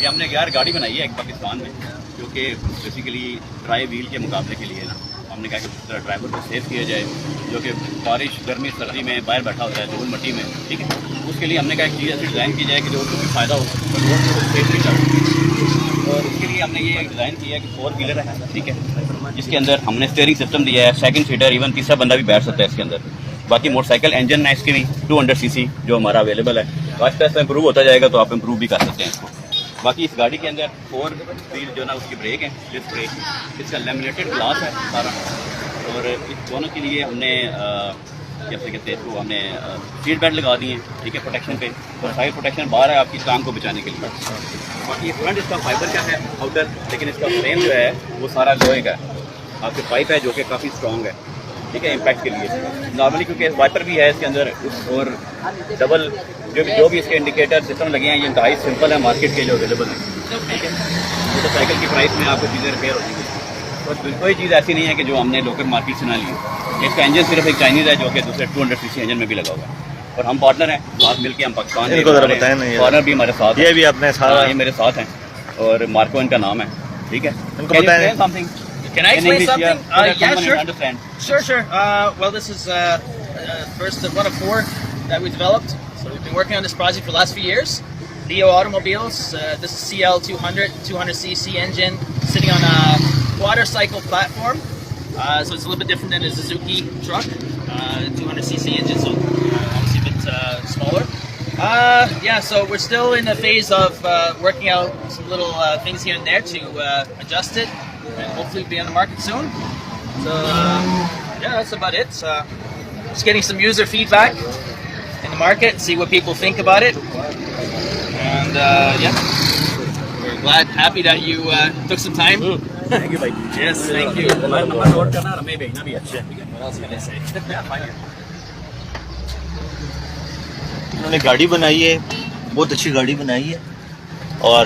ये हमने यार गाड़ी बनाई है एक पाकिस्तान में, जो कि बेसिकली ट्राई व्हील के मुकाबले के लिए ना हमने कहा कि ड्राइवर को सेव किया जाए, जो कि बारिश गर्मी सर्दी में बाहर बैठा होता है धूल मिट्टी में, ठीक है। उसके लिए हमने कहा एक चीज़ ऐसी डिज़ाइन की जाए कि जो उसको भी फ़ायदा हो और रोड को सेफ भी कर। और उसके लिए हमने ये डिज़ाइन किया है कि 4 व्हीलर है, ठीक है, जिसके अंदर हमने स्टीयरिंग सिस्टम दिया है, सेकंड सीटर, इवन तीसरा बंदा भी बैठ सकता है इसके अंदर। बाकी मोटरसाइकिल इंजन है इसके भी 200 सीसी जो हमारा अवेलेबल है। आहिस्ता आहिस्ता इंप्रूव होता जाएगा तो आप इंप्रूव भी कर सकते हैं इसको। बाकी इस गाड़ी के अंदर 4 व्हील जो ना उसकी ब्रेक है, डिस्क ब्रेक, इसका लेमिनेटेड ग्लास है सारा। और इस दोनों के लिए हमने जैसे कहते हैं तो हमने सीट बेल्ट लगा दी है, ठीक है, प्रोटेक्शन पे। और साइड प्रोटेक्शन बाहर है आपकी टांग को बचाने के लिए। बाकी फ्रंट इसका फाइबर का है आउटर, लेकिन इसका फ्रेम जो है वो सारा लोहे का है। आपके पाइप है जो कि काफ़ी स्ट्रॉन्ग है, ठीक है, इम्पैक्ट के लिए नॉर्मली, क्योंकि वाइपर भी है इसके अंदर। और डबल जो भी इसके इंडिकेटर सिस्टम लगे हैं ये इंतहाई सिंपल है, मार्केट के जो अवेलेबल है, ठीक है। मोटरसाइकिल की प्राइस में आपको चीज़ें रिपेयर हो जाएंगी। और कोई चीज़ ऐसी नहीं है कि जो हमने लोकल मार्केट से ना ली। इसका इंजन सिर्फ एक चाइनीज़ है जो कि दूसरे 200 सीसी इंजन में भी लगा हुआ है। और हम पार्टनर हैं, साथ मिलकर हम पाकिस्तान पार्टनर भी हमारे साथ, ये भी अपने साथ, ये मेरे साथ हैं। और मार्को इनका नाम है, ठीक है। Can I explain something? Yeah, sure. Understand. Sure. Well, this is first one of 4 that we developed. So we've been working on this project for the last few years. Liye automobiles. This is CL 200cc engine sitting on a water cycle platform. So it's a little bit different than a Suzuki truck. 200cc engine, so obviously a bit smaller. Yeah, so we're still in the phase of working out some little things here and there to adjust it. And hopefully be on the market soon. So yeah, that's about it. Just getting some user feedback in the market, see what people think about it. And yeah, we're happy that you took some time. Thank you, bhai. Yes, thank you. Note करना, हमें भेजना भी अच्छा है। What else can I say? उन्होंने गाड़ी बनाई है, बहुत अच्छी गाड़ी बनाई है। और